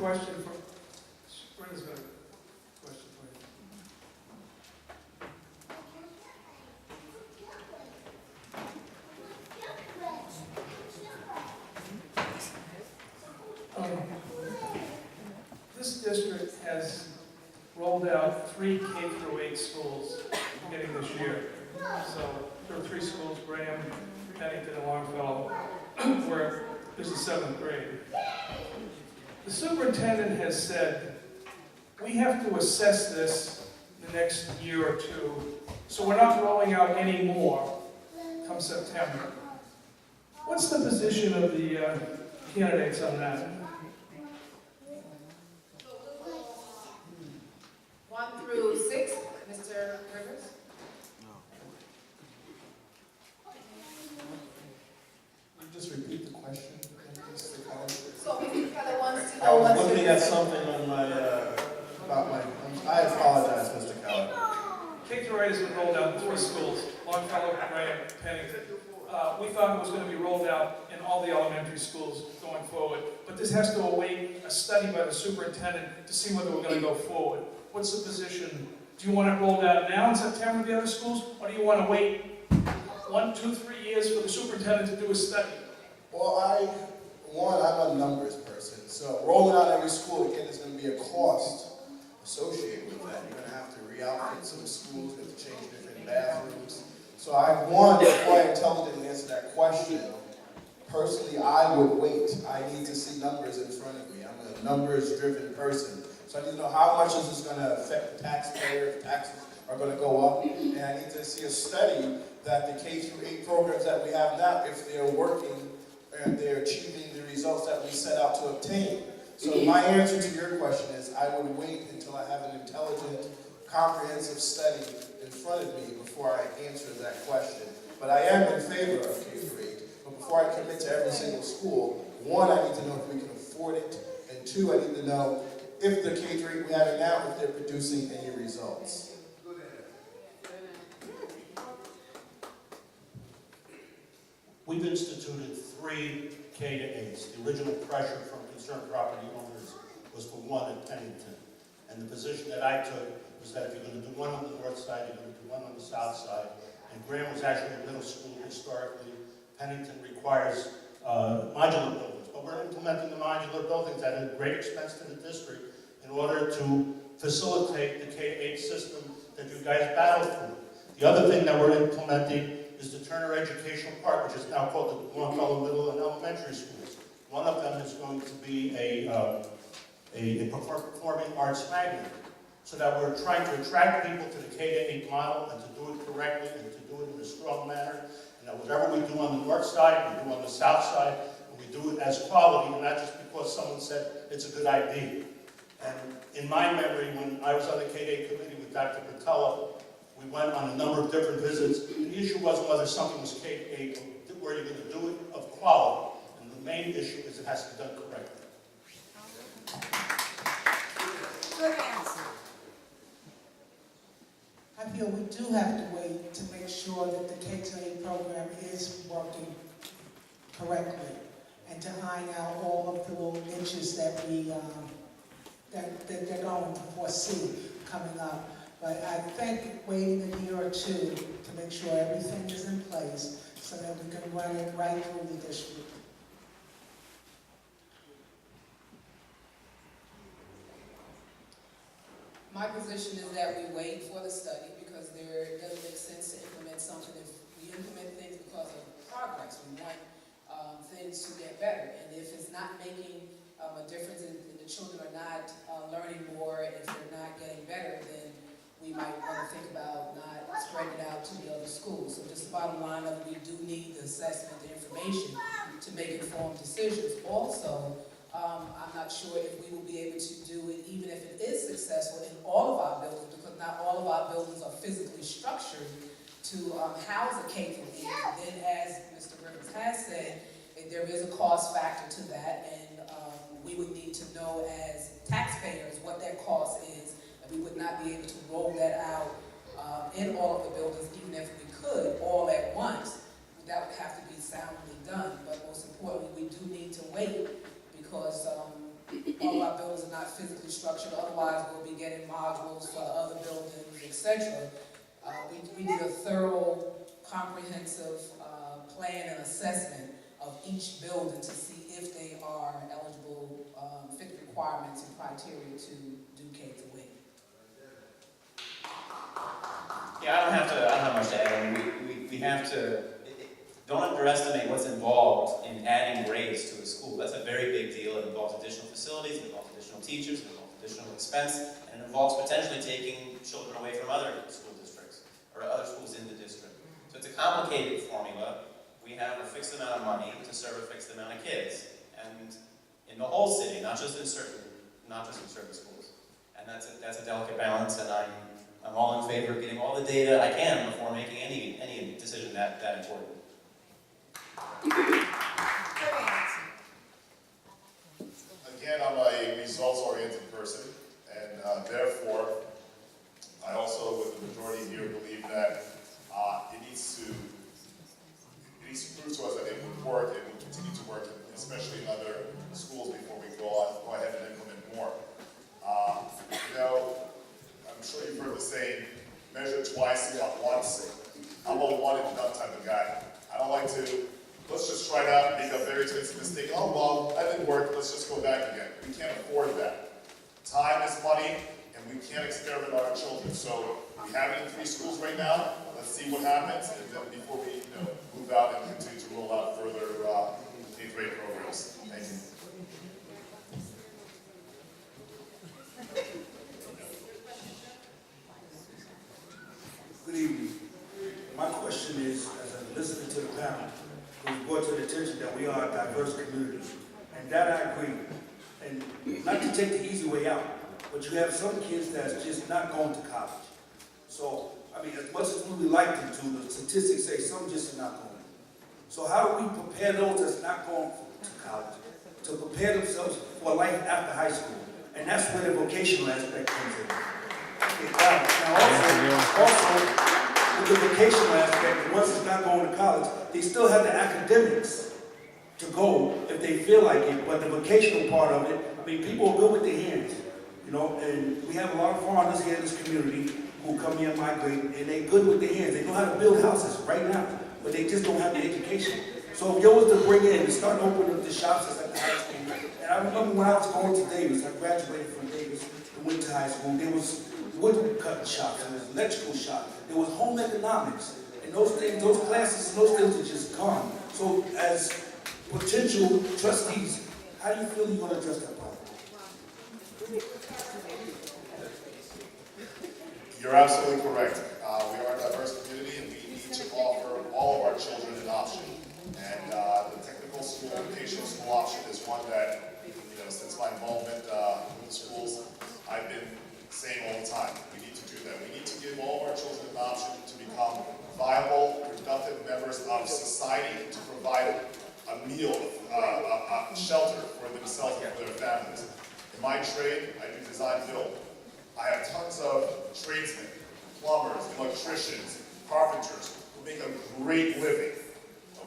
question for, Brenda's got a question for you. This district has rolled out 3 K-8 schools beginning this year. So there are 3 schools, Graham, Pennington, and Longfellow, where there's a 7th grade. The superintendent has said, we have to assess this the next year or 2, so we're not rolling out any more come September. What's the position of the candidates on that? 1 through 6, Mr. Rivers? Just repeat the question. So he kind of wants to I know was what's looking at something on my, I apologize, Mr. Keller. K-8 has been rolled out in 3 schools, Longfellow, Graham, Pennington. We thought it was going to be rolled out in all the elementary schools going forward, but this has to await a study by the superintendent to see whether we're going to go forward. What's the position? Do you want it rolled out now in September to the other schools, or do you want to wait 1, 2, 3 years for the superintendent to do a study? Well, I'm a numbers person, so rolling out every school, again, is going to be a cost associated with that. You're going to have to re-outfit some schools, you have to change different bathrooms. So before I intelligently answer that question, personally, I would wait. I need to see numbers in front of me. I'm a numbers-driven person. So I need to know how much is this going to affect the taxpayer, if taxes are going to go up, and I need to see a study that the K-8 programs that we have now, if they're working and they're achieving the results that we set out to obtain. So my answer to your question is I would wait until I have an intelligent, comprehensive study in front of me before I answer that question. But I am in favor of K-8. But before I commit to every single school, 1, I need to know if we can afford it, and 2, I need to know if the K-8 we have now, if they're producing any results. We've instituted 3 K-8s. The original pressure from concerned property owners was for 1 at Pennington. And the position that I took was that if you're going to do 1 on the north side, you're going to do 1 on the south side. And Graham was actually a middle school historically. Pennington requires modular buildings. But we're implementing the modular buildings at a great expense to the district in order to facilitate the K-8 system that you guys battled for. The other thing that we're implementing is the Turner Educational Park, which is now called the Longfellow Middle and Elementary Schools. One of them is going to be a performing arts magnet, so that we're trying to attract people to the K-8 model and to do it correctly and to do it in a strong manner, and that whatever we do on the north side, we do on the south side, and we do it as quality, and not just because someone said it's a good idea. And in my memory, when I was on the K-8 committee with Dr. Patella, we went on a number of different visits, and the issue wasn't whether something was K-8 or where you're going to do it of quality. And the main issue is it has to be done correctly. Good answer. I feel we do have to wait to make sure that the K-8 program is working correctly and to iron out all of the little niches that that they're going to foresee coming up. But I think waiting a year or 2 to make sure everything is in place so that we can run it right through the district. My position is that we wait for the study because it doesn't make sense to implement something if we implement things because of progress. We want things to get better. And if it's not making a difference and the children are not learning more, and if they're not getting better, then we might want to think about not spreading it out to the other schools. So just the bottom line of it, we do need the assessment, the information to make informed decisions. Also, I'm not sure if we will be able to do it, even if it is successful in all of our buildings, because not all of our buildings are physically structured to house a K-8. Then, as Mr. Rivers has said, there is a cost factor to that, and we would need to know as taxpayers what that cost is. We would not be able to roll that out in all of the buildings, even if we could, all at once. That would have to be soundly done. But most importantly, we do need to wait because all of our buildings are not physically structured, otherwise we'll be getting modules for the other buildings, etc. We need a thorough, comprehensive plan and assessment of each building to see if they are eligible, fit the requirements and criteria to do K-8. Yeah, I don't have much to add. I mean, we have to, don't underestimate what's involved in adding grades to a school. That's a very big deal. It involves additional facilities, it involves additional teachers, it involves additional expense, and it involves potentially taking children away from other school districts, or other schools in the district. So it's a complicated formula. We have a fixed amount of money to serve a fixed amount of kids, and in the whole city, not just in certain schools. And that's a delicate balance, and I'm all in favor of getting all the data I can before making any decision that important. Again, I'm a results-oriented person, and therefore, I also, with the majority here, believe that it needs to prove to us that it would work and will continue to work, especially in other schools, before we go ahead and implement more. You know, I'm sure you've heard the saying, measure twice, see out once. I'm a one and done type of guy. I don't like to, let's just try it out and make a very expensive mistake. Oh, well, that didn't work, let's just go back again. We can't afford that. Time is money, and we can't experiment on our children. So we have it in 3 schools right now. Let's see what happens, and then before we move out and continue to roll out further K-8 programs. Thank you. Good evening. My question is, as I'm listening to the panel, it was brought to the attention that we are a diverse community. And that I agree. And not to take the easy way out, but you have some kids that's just not going to college. So, I mean, as much as we would like them to, the statistics say some just are not going. So how do we prepare those that's not going to college to prepare themselves for life after high school? And that's where the vocational aspect comes in. Now also, with the vocational aspect, the ones that's not going to college, they still have the academics to go if they feel like it, but the vocational part of it, I mean, people are good with their hands, and we have a lot of foreigners here in this community who come here and migrate, and they're good with their hands. They know how to build houses right now, but they just don't have the education. So if you was to bring in and start opening up the shops that's at the high school, and I remember when I was going to Davis, I graduated from Davis and went to high school, there was wood cutting shops, there was electrical shops, there was home economics, and those things, those classes, and those things are just gone. So as potential trustees, how do you feel you're going to address that problem? You're absolutely correct. We are a diverse community, and we need to offer all of our children an option. And the technical school, vocational school option is one that, since my involvement with the schools, I've been saying all the time, we need to do that. We need to give all of our children an option to become viable, productive members of society, to provide a meal, a shelter for themselves and for their families. In my trade, I do design build. I have tons of tradesmen, plumbers, electricians, carpenters, who make a great living.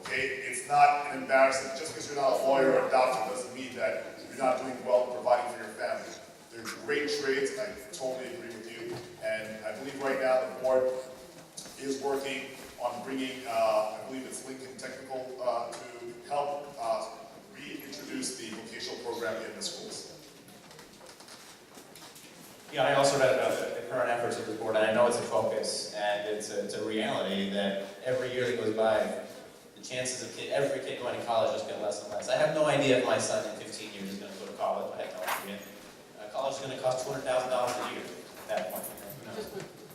Okay? It's not an embarrassment. Just because you're not a lawyer or a doctor doesn't mean that you're not doing well in providing for your family. They're great trades, and I totally agree with you. And I believe right now the board is working on bringing, I believe it's Lincoln Technical, to help reintroduce the vocational program in the schools. Yeah, I also read about the current efforts of the board, and I know it's a focus, and it's a reality that every year that goes by, the chances of every kid going to college just get less and less. I have no idea if my son in 15 years is going to go to college. I have no idea. College is going to cost $200,000 a year at that point.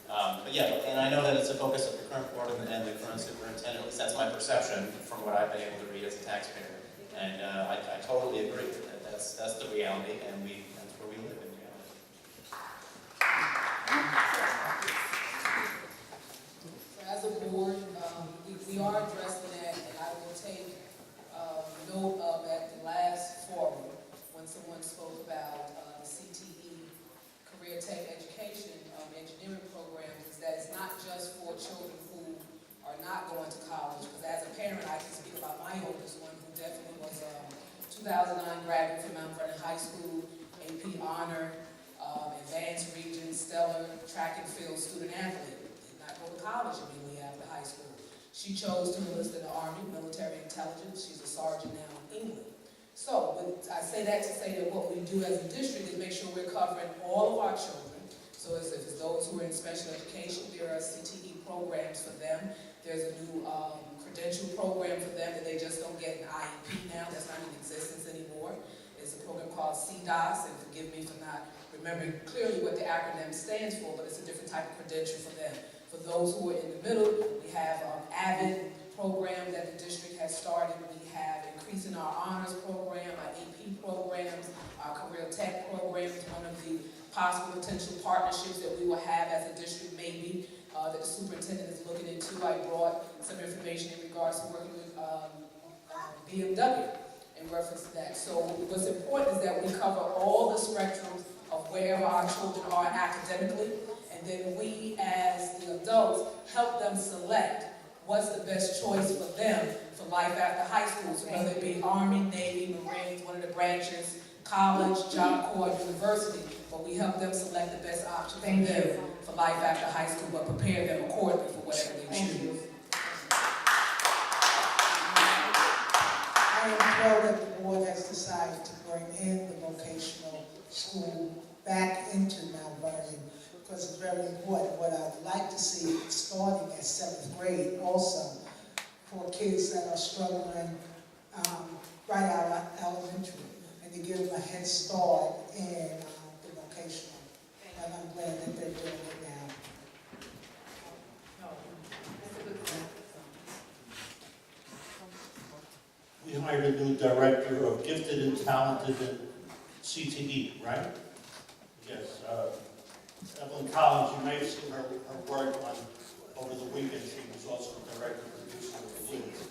But yeah, and I know that it's a focus of the current board and the current superintendent. At least that's my perception from what I've been able to read as a taxpayer. And I totally agree that that's the reality, and that's where we live in reality. So as a board, we are addressing that, and I will take note of at the last forum when someone spoke about the CTE, Career Tech Education engineering programs, is that it's not just for children who are not going to college, because as a parent, I can speak about my oldest one, who definitely was a 2009 graduate from Mount Vernon High School. track and field student athlete, did not go to college immediately after high school. She chose to enlist in the Army, military intelligence. She's a sergeant now in England. So, I say that to say that what we do as a district is make sure we're covering all of our children. So if it's those who are in special education, there are CTE programs for them. There's a new credential program for them that they just don't get an IEP now. That's not in existence anymore. It's a program called CDOS, and forgive me for not remembering clearly what the acronym stands for, but it's a different type of credential for them. For those who are in the middle, we have AVID program that the district has started. We have increasing our honors program, our AP programs, our career tech programs. One of the possible potential partnerships that we will have as a district maybe that the superintendent is looking into. I brought some information in regards to working with BMW in reference to that. So what's important is that we cover all the spectrums of wherever our children are academically, and then we as the adults help them select what's the best choice for them for life after high school. So whether it be Army, Navy, Marines, one of the branches, college, Job Corps, university, but we help them select the best option for them for life after high school, but prepare them accordingly for whatever they choose. I am thrilled that the board has decided to bring in the vocational school back into Mount Vernon, because it's very important. What I'd like to see starting at 7th grade also for kids that are struggling right out of elementary, and to give them a head start in the vocational. And I'm glad that they're doing it now. We hired a new director of gifted and talented in CTE, right? Yes. Evelyn Collins, you may have seen her work over the weekend. She was also the director of producer of the Leeds.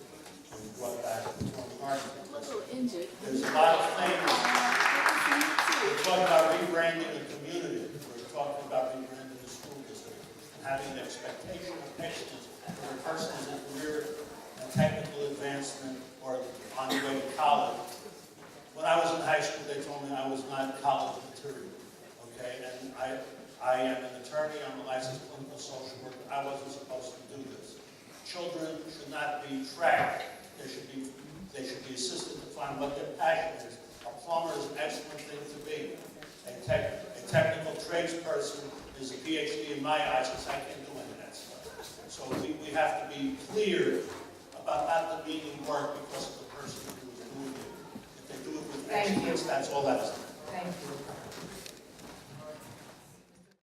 And we brought back the Tony Martin. There's a lot of things. We're talking about rebranding the community. We're talking about rebranding the school district and having an expectation of excellence for a person in a career and technical advancement or on the way to college. When I was in high school, they told me I was not college material. Okay, and I am an attorney, I'm a licensed clinical social worker. I wasn't supposed to do this. Children should not be tracked. They should be assisted to find what their passion is. A plumber is an excellent thing to be. A technical tradesperson is a PhD in my eyes, because I can't do any of that stuff. So we have to be clear about not demeaning work because of the person who is doing it. If they do it with excellence, that's all that is. Thank you.